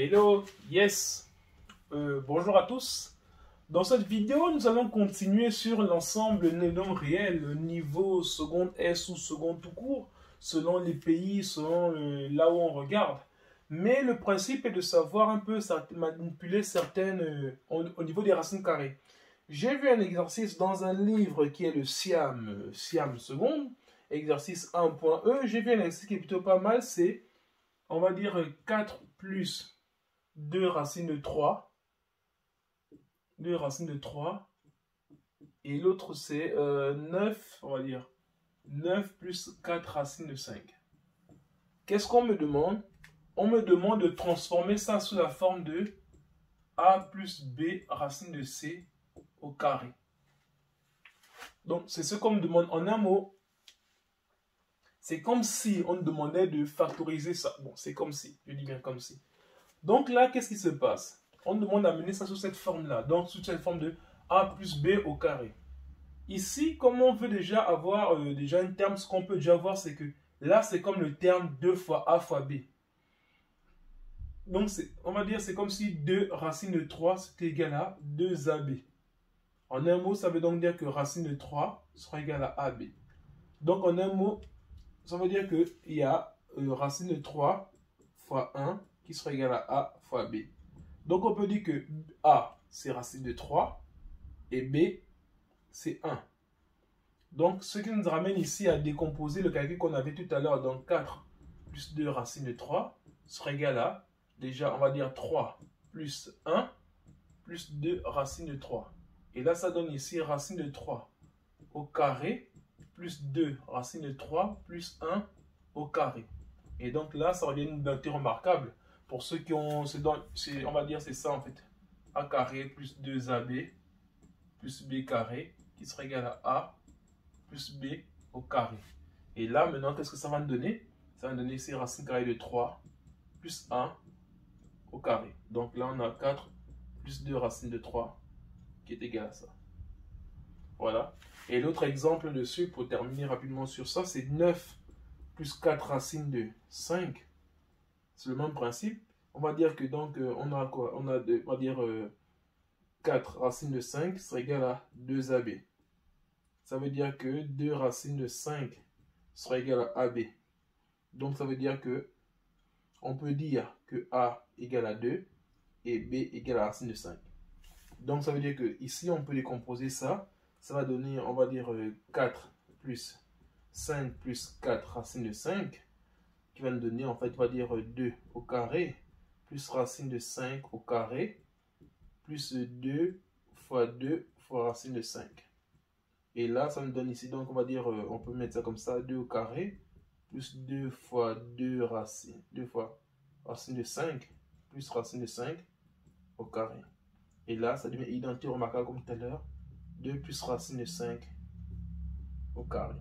Hello, yes, bonjour à tous. Dans cette vidéo, nous allons continuer sur l'ensemble des nombres réels, niveau seconde S ou seconde tout court, selon les pays, selon là où on regarde. Mais le principe est de savoir un peu manipuler certaines au niveau des racines carrées. J'ai vu un exercice dans un livre qui est le Siam seconde, exercice 1.E. J'ai vu un exercice qui est plutôt pas mal, c'est, on va dire, 4 plus 2 racines de 3. 2 racines de 3. Et l'autre, c'est 9, on va dire. 9 plus 4 racines de 5. Qu'est-ce qu'on me demande? On me demande de transformer ça sous la forme de A plus B racine de C au carré. Donc, c'est ce qu'on me demande. En un mot, c'est comme si on me demandait de factoriser ça. Bon, c'est comme si. Je dis bien comme si. Donc là, qu'est-ce qui se passe? On demande d'amener ça sous cette forme-là. Donc, sous cette forme de A plus B au carré. Ici, comme on veut déjà avoir déjà un terme, ce qu'on peut déjà voir, c'est que là, c'est comme le terme 2 fois A fois B. Donc, on va dire c'est comme si 2 racines de 3, c'était égal à 2AB. En un mot, ça veut donc dire que racine de 3 sera égal à AB. Donc, en un mot, ça veut dire qu'il y a racine de 3 fois 1 qui sera égal à A fois B. Donc, on peut dire que A, c'est racine de 3 et B, c'est 1. Donc, ce qui nous ramène ici à décomposer le calcul qu'on avait tout à l'heure. Donc, 4 plus 2 racine de 3 sera égal à, déjà, on va dire 3 plus 1 plus 2 racine de 3. Et là, ça donne ici racine de 3 au carré plus 2 racine de 3 plus 1 au carré. Et donc là, ça revient une dentée remarquable. Pour ceux qui ont, on va dire c'est ça en fait. A carré plus 2AB plus B carré qui sera égal à A plus B au carré. Et là, maintenant, qu'est-ce que ça va me donner? Ça va me donner ici racine carrée de 3 plus 1 au carré. Donc là, on a 4 plus 2 racine de 3 qui est égal à ça. Voilà. Et l'autre exemple dessus, pour terminer rapidement sur ça, c'est 9 plus 4 racines de 5. C'est le même principe. On va dire que donc, on a quoi? On va dire 4 racines de 5 sera égal à 2AB. Ça veut dire que 2 racines de 5 sera égal à AB. Donc, ça veut dire que on peut dire que A égale à 2 et B égale à racine de 5. Donc, ça veut dire que ici, on peut décomposer ça. Ça va donner, on va dire 4 plus 5 plus 4 racine de 5 qui va nous donner, en fait, on va dire 2 au carré plus racine de 5 au carré plus 2 fois 2 fois racine de 5. Et là, ça me donne ici, donc on va dire, on peut mettre ça comme ça, 2 au carré, plus 2 fois 2 racines, 2 fois racine de 5, plus racine de 5 au carré. Et là, ça devient identique remarquable comme tout à l'heure, 2 plus racine de 5 au carré.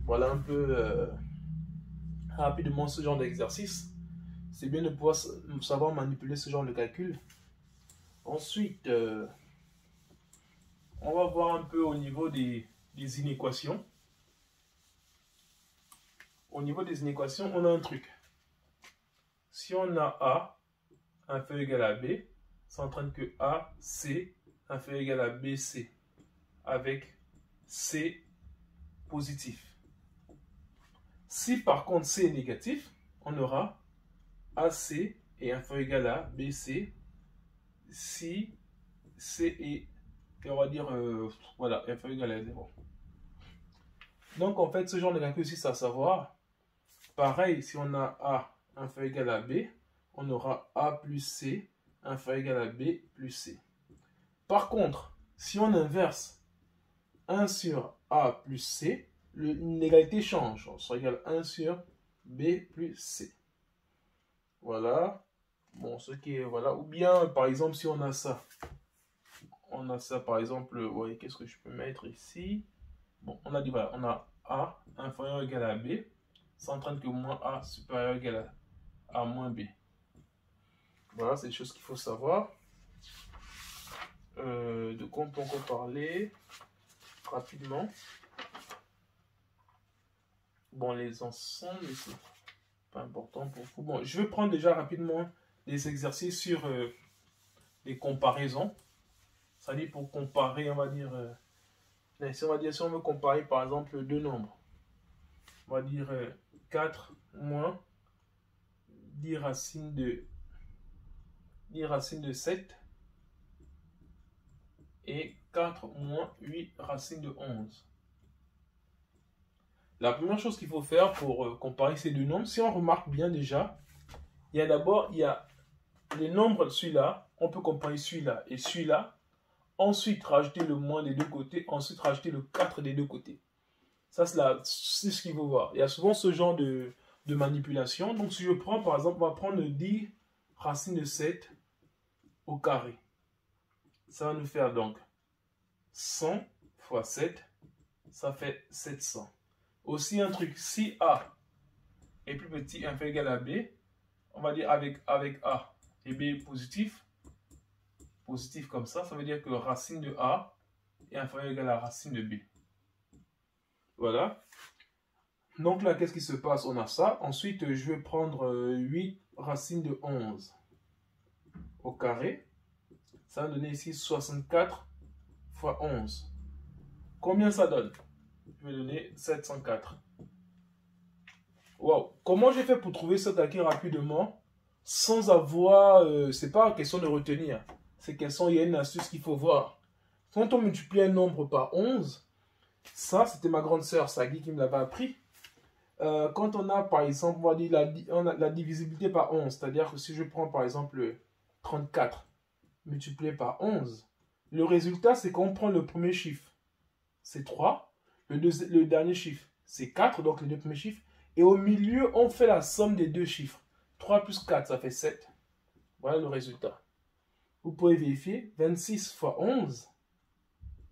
Voilà un peu rapidement ce genre d'exercice. C'est bien de pouvoir savoir manipuler ce genre de calcul. Ensuite, on va voir un peu au niveau des inéquations. Au niveau des inéquations, on a un truc. Si on a A inférieur égal à B, ça entraîne que AC inférieur égal à BC avec C positif. Si par contre C est négatif, on aura AC est inférieur égal à BC si C est, on va dire, voilà, inférieur égal à 0. Donc en fait, ce genre de calcul aussi, c'est à savoir, pareil, si on a A inférieur égal à B, on aura A plus C inférieur égal à B plus C. Par contre, si on inverse 1 sur A plus C, l'égalité change. On sera égal à 1 sur B plus C. Voilà. Bon, ce qui est, voilà. Ou bien, par exemple, si on a ça. On a ça, par exemple, ouais, qu'est-ce que je peux mettre ici? Bon, on a dit, voilà, on a A inférieur ou égal à B. Ça entraîne que moins A supérieur ou égal à moins B. Voilà, c'est des choses qu'il faut savoir. De quoi on peut encore parler rapidement? Bon, les ensembles, c'est pas important pour vous. Bon, je vais prendre déjà rapidement des exercices sur les comparaisons. C'est-à-dire pour comparer, on va dire, si on veut comparer par exemple deux nombres, on va dire 4 moins 10 racines de 7 et 4 moins 8 racines de 11. La première chose qu'il faut faire pour comparer ces deux nombres, si on remarque bien déjà, il y a les nombres, celui-là, on peut comparer celui-là et celui-là, ensuite rajouter le moins des deux côtés, ensuite rajouter le 4 des deux côtés. Ça, c'est ce qu'il faut voir. Il y a souvent ce genre de manipulation. Donc, si je prends, par exemple, on va prendre 10 racines de 7 au carré. Ça va nous faire donc 100 fois 7, ça fait 700. Aussi un truc, si A est plus petit, inférieur égal à B, on va dire avec A et B est positif comme ça veut dire que racine de A est inférieure égal à racine de B. Voilà. Donc là, qu'est-ce qui se passe? On a ça. Ensuite, je vais prendre 8 racines de 11 au carré. Ça va donner ici 64 fois 11. Combien ça donne? Je vais donner 704. Wow. Comment j'ai fait pour trouver ça acquis rapidement sans avoir... c'est pas question de retenir. C'est question, il y a une astuce qu'il faut voir. Quand on multiplie un nombre par 11, ça, c'était ma grande sœur Sagui qui me l'avait appris. Quand on a, par exemple, on va dire la divisibilité par 11, c'est-à-dire que si je prends, par exemple, 34 multiplié par 11, le résultat, c'est qu'on prend le premier chiffre, c'est 3, le dernier chiffre, c'est 4, donc les deux premiers chiffres, et au milieu, on fait la somme des deux chiffres. 3 plus 4, ça fait 7. Voilà le résultat. Vous pouvez vérifier, 26 fois 11,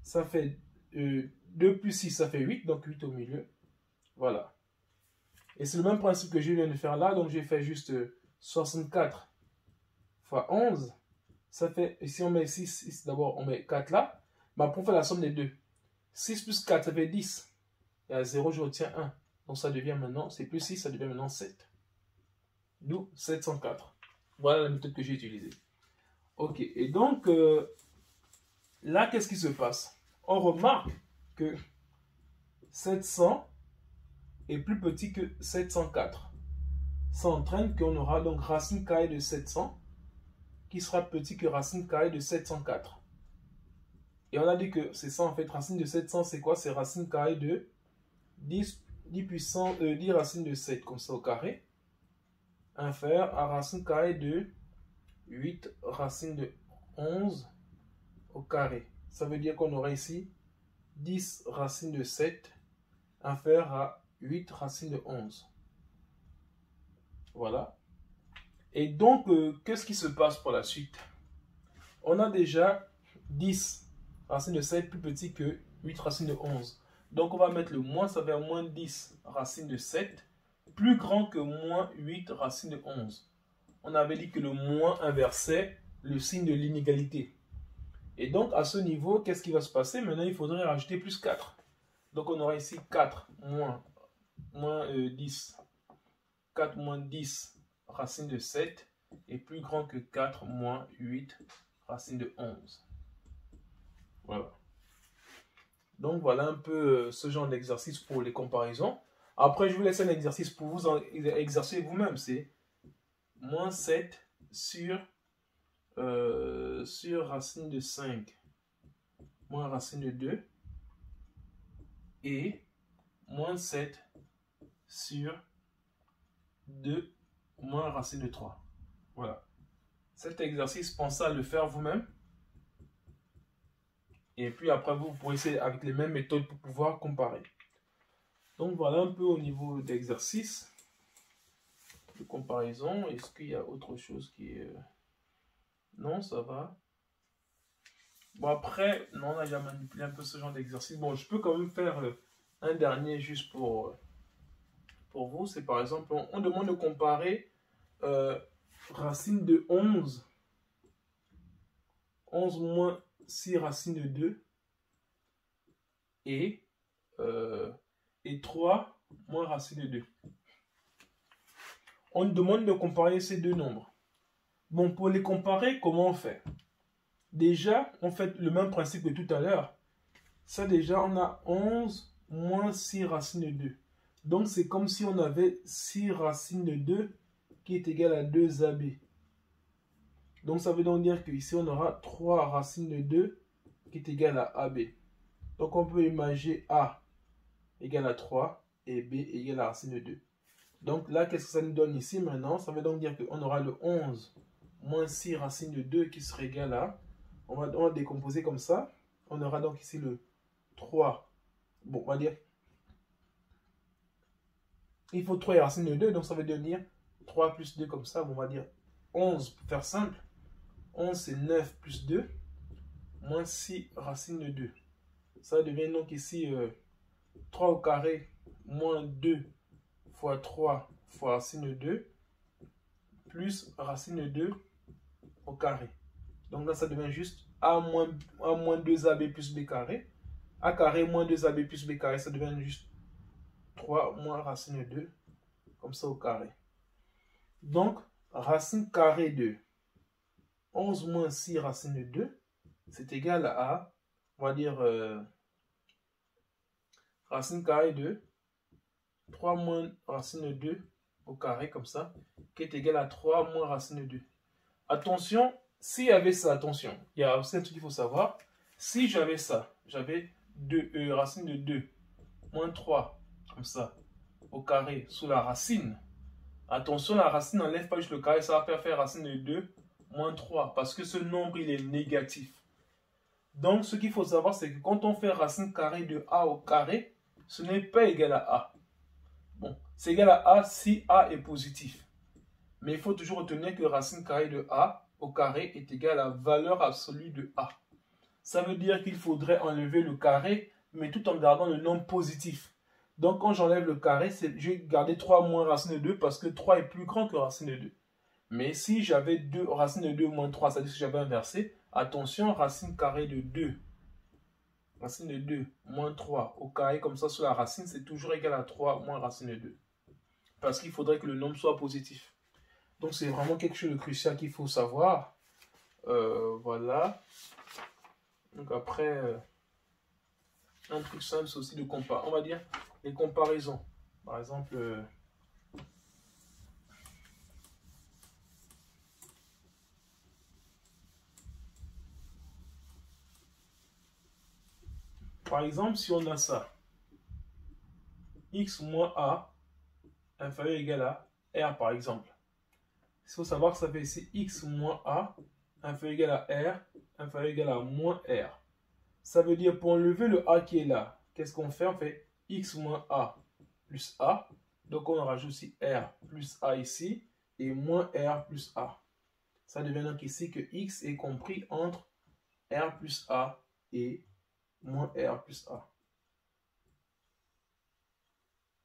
ça fait 2 plus 6, ça fait 8, donc 8 au milieu. Voilà. Et c'est le même principe que je viens de faire là, donc j'ai fait juste 64 fois 11, ça fait, ici on met 6, d'abord on met 4 là, mais après on fait la somme des deux. 6 plus 4, ça fait 10, et à 0 je retiens 1, donc ça devient maintenant, c'est plus 6, ça devient maintenant 7. D'où 704. Voilà la méthode que j'ai utilisée. Ok, et donc, là, qu'est-ce qui se passe? On remarque que 700 est plus petit que 704. Ça entraîne qu'on aura donc racine carrée de 700 qui sera petit que racine carrée de 704. Et on a dit que c'est ça en fait, racine de 700 c'est quoi? C'est racine carrée de 10 racines de 7 comme ça au carré, inférieur à racine carrée de 8 racines de 11 au carré. Ça veut dire qu'on aurait ici 10 racines de 7 inférieur à 8 racines de 11. Voilà. Et donc, qu'est-ce qui se passe pour la suite? On a déjà 10 racines de 7 plus petit que 8 racines de 11. Donc, on va mettre le moins, ça fait moins 10 racines de 7 plus grand que moins 8 racines de 11. On avait dit que le moins inversait le signe de l'inégalité. Et donc, à ce niveau, qu'est-ce qui va se passer? Maintenant, il faudrait rajouter plus 4. Donc, on aura ici 4 moins 10. 4 moins 10 racine de 7 est plus grand que 4 moins 8 racine de 11. Voilà. Donc, voilà un peu ce genre d'exercice pour les comparaisons. Après, je vous laisse un exercice pour vous exercer vous-même. C'est moins 7 sur racine de 5 moins racine de 2 et moins 7 sur 2 moins racine de 3. Voilà. Cet exercice, pensez à le faire vous-même. Et puis après, vous pourrez essayer avec les mêmes méthodes pour pouvoir comparer. Donc voilà un peu au niveau d'exercice de comparaison. Est-ce qu'il y a autre chose qui est... Non, ça va. Bon, après, non, on a déjà manipulé un peu ce genre d'exercice. Bon, je peux quand même faire un dernier juste pour vous. C'est par exemple, on demande de comparer racine de 11. 11 moins 6 racine de 2. Et 3 moins racine de 2. On demande de comparer ces deux nombres. Bon, pour les comparer, comment on fait? Déjà, on fait le même principe que tout à l'heure. Ça, déjà, on a 11 moins 6 racines de 2. Donc, c'est comme si on avait 6 racines de 2 qui est égal à 2AB. Donc, ça veut donc dire qu'ici, on aura 3 racines de 2 qui est égal à AB. Donc, on peut imaginer A égale à 3 et B égale à racine de 2. Donc, là, qu'est-ce que ça nous donne ici maintenant? Ça veut donc dire qu'on aura le 11 moins 6 racines de 2 qui serait égal à... On va décomposer comme ça. On aura donc ici le 3. Bon, on va dire... Il faut 3 racines de 2, donc ça veut devenir 3 plus 2 comme ça. Bon, on va dire 11 pour faire simple. 11 c'est 9 plus 2, moins 6 racines de 2. Ça devient donc ici 3 au carré, moins 2 fois 3 fois racine de 2, plus racine de 2 au carré. Donc là, ça devient juste A moins 2AB plus B carré. A carré moins 2AB plus B carré, ça devient juste 3 moins racine de 2, comme ça au carré. Donc, racine carrée de 11 moins 6 racine de 2, c'est égal à, on va dire, racine carrée de 3 moins racine de 2 au carré, comme ça, qui est égal à 3 moins racine de 2. Attention, s'il y avait ça, attention, il y a aussi un truc qu'il faut savoir. Si j'avais ça, j'avais racine de 2 moins 3, comme ça, au carré, sous la racine. Attention, la racine n'enlève pas juste le carré, ça va faire racine de 2 moins 3, parce que ce nombre, il est négatif. Donc, ce qu'il faut savoir, c'est que quand on fait racine carrée de A au carré, ce n'est pas égal à A. Bon, c'est égal à A si A est positif. Mais il faut toujours retenir que racine carrée de A au carré est égal à valeur absolue de A. Ça veut dire qu'il faudrait enlever le carré, mais tout en gardant le nombre positif. Donc, quand j'enlève le carré, je vais garder 3 moins racine de 2 parce que 3 est plus grand que racine de 2. Mais si j'avais racine de 2 moins 3, c'est-à-dire que j'avais inversé, attention, racine carrée de 2. Racine de 2 moins 3 au carré, comme ça, sur la racine, c'est toujours égal à 3 moins racine de 2. Parce qu'il faudrait que le nombre soit positif. Donc, c'est vraiment quelque chose de crucial qu'il faut savoir. Voilà. Donc, après, un truc simple, c'est aussi de comparer. On va dire les comparaisons. Par exemple, si on a ça, x moins a inférieur ou égal à r, par exemple. Il faut savoir que ça fait ici x moins a inférieur ou égal à r, inférieur ou égal à moins r. Ça veut dire pour enlever le a qui est là, qu'est-ce qu'on fait? On fait x moins a plus a. Donc on rajoute aussi r plus a ici et moins r plus a. Ça devient donc ici que x est compris entre r plus a et moins r plus a.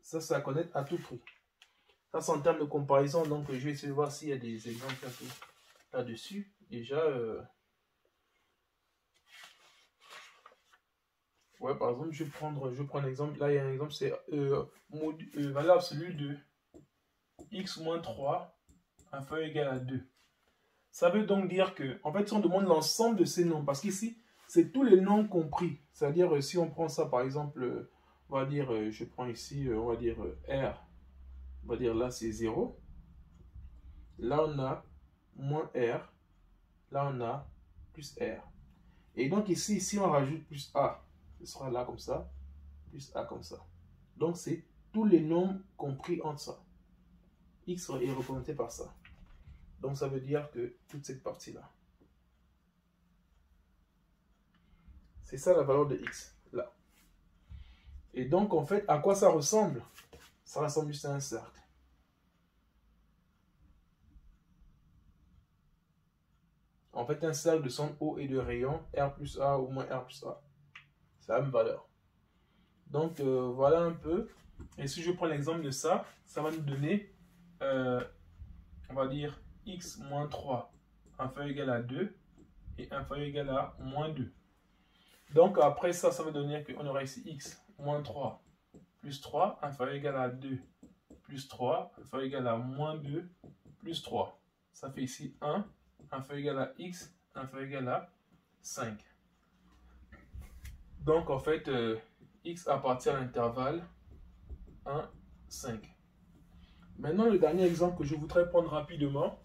Ça, c'est à connaître à tout prix. Ça, c'est en termes de comparaison. Donc, je vais essayer de voir s'il y a des exemples un peu là-dessus. Déjà, ouais, par exemple, je prends un exemple. Là, il y a un exemple, c'est valeur absolue de x moins 3 inférieur ou égal à 2. Ça veut donc dire que, en fait, si on demande l'ensemble de ces nombres, parce qu'ici, c'est tous les nombres compris. C'est-à-dire, si on prend ça, par exemple, on va dire, je prends ici, on va dire R, on va dire là, c'est 0. Là, on a moins R. Là, on a plus R. Et donc ici, si on rajoute plus A, ce sera là comme ça, plus A comme ça. Donc, c'est tous les nombres compris entre ça. X est représenté par ça. Donc, ça veut dire que toute cette partie-là. C'est ça la valeur de X, là. Et donc, en fait, à quoi ça ressemble? Ça ressemble juste à un cercle. En fait, un cercle de son haut et de rayon, R plus A ou moins R plus A. C'est la même valeur. Donc, voilà un peu. Et si je prends l'exemple de ça, ça va nous donner, on va dire, x moins 3 inférieur ou égal à 2 et inférieur ou égal à moins 2. Donc, après ça, ça va donner qu'on aura ici x moins 3 plus 3 inférieur ou égal à 2 plus 3 inférieur ou égal à moins 2 plus 3. ça fait ici 1 inférieur égal à x inférieur égal à 5. Donc en fait, x appartient à l'intervalle 1, 5. Maintenant, le dernier exemple que je voudrais prendre rapidement,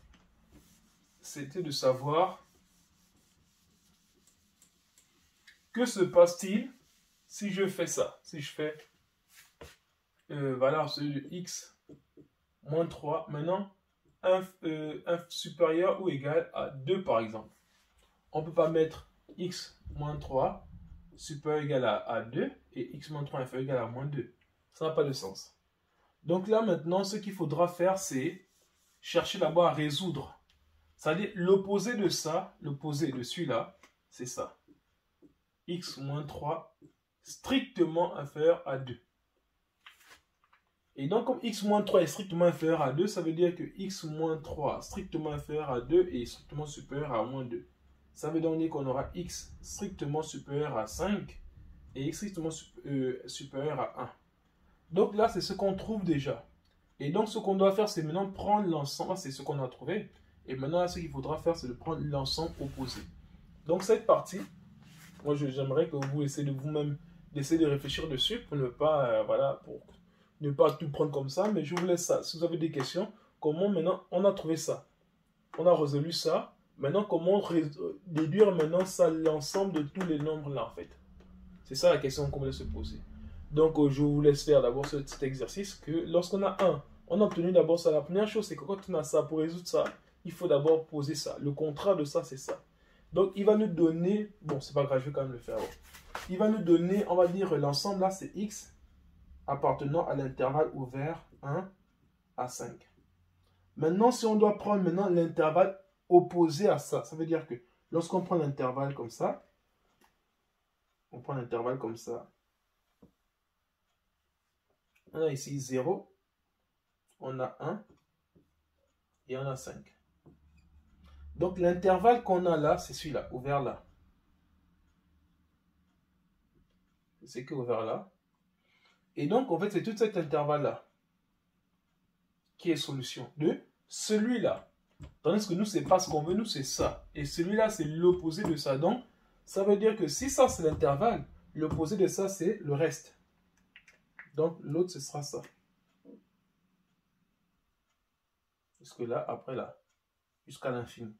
c'était de savoir que se passe-t-il si je fais ça, si je fais valeur absolue de x moins 3, maintenant 1 supérieur ou égal à 2 par exemple. On ne peut pas mettre x moins 3 supérieur ou égal à 2 et x moins 3 inférieur ou égal à moins 2. Ça n'a pas de sens. Donc là maintenant, ce qu'il faudra faire, c'est chercher d'abord à résoudre. C'est-à-dire l'opposé de ça, l'opposé de celui-là, c'est ça. X moins 3 strictement inférieur à 2. Et donc, comme x moins 3 est strictement inférieur à 2, ça veut dire que x moins 3 strictement inférieur à 2 est strictement supérieur à moins 2. Ça veut donc dire qu'on aura x strictement supérieur à 5 et x strictement supérieur à 1. Donc là, c'est ce qu'on trouve déjà. Et donc, ce qu'on doit faire, c'est maintenant prendre l'ensemble. C'est ce qu'on a trouvé. Et maintenant, ce qu'il faudra faire, c'est de prendre l'ensemble opposé. Donc, cette partie, moi, j'aimerais que vous essayez de vous-même d'essayer de réfléchir dessus pour ne pas, voilà, pour ne pas tout prendre comme ça. Mais je vous laisse ça. Si vous avez des questions, comment maintenant on a trouvé ça? On a résolu ça. Maintenant, comment déduire maintenant ça, l'ensemble de tous les nombres là, en fait? C'est ça la question qu'on va se poser. Donc, je vous laisse faire d'abord cet exercice que lorsqu'on a 1, on a obtenu d'abord ça. La première chose, c'est que quand on a ça, pour résoudre ça, il faut d'abord poser ça. Le contraire de ça, c'est ça. Donc, il va nous donner... Bon, c'est pas grave, je vais quand même le faire. Bon. Il va nous donner, on va dire, l'ensemble là, c'est x appartenant à l'intervalle ouvert 1 à 5. Maintenant, si on doit prendre maintenant l'intervalle opposé à ça, ça veut dire que lorsqu'on prend l'intervalle comme ça, on prend l'intervalle comme ça, on a ici 0, on a 1 et on a 5. Donc l'intervalle qu'on a là, c'est celui-là, ouvert là. C'est que ouvert là. Et donc en fait, c'est tout cet intervalle-là qui est solution de celui-là. Tandis que nous, c'est pas ce qu'on veut, nous, c'est ça. Et celui-là, c'est l'opposé de ça. Donc, ça veut dire que si ça, c'est l'intervalle, l'opposé de ça, c'est le reste. Donc, l'autre, ce sera ça. Jusque là, après là. Jusqu'à l'infini.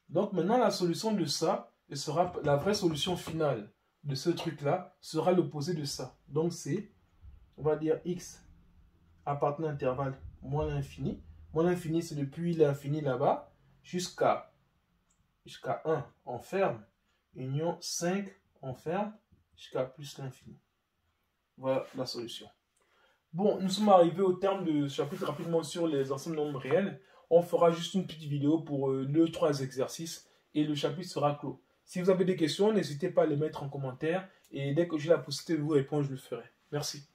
Donc, maintenant, la solution de ça, ce sera la vraie solution finale de ce truc-là, sera l'opposé de ça. Donc, c'est, on va dire, x appartenant à l'intervalle moins l'infini. Moins l'infini, c'est depuis l'infini là-bas, jusqu'à 1, on ferme. Union 5, on ferme, jusqu'à plus l'infini. Voilà la solution. Bon, nous sommes arrivés au terme de ce chapitre rapidement sur les ensembles nombres réels. On fera juste une petite vidéo pour 2-3 exercices et le chapitre sera clos. Si vous avez des questions, n'hésitez pas à les mettre en commentaire et dès que j'ai la possibilité de vous répondre, je le ferai. Merci.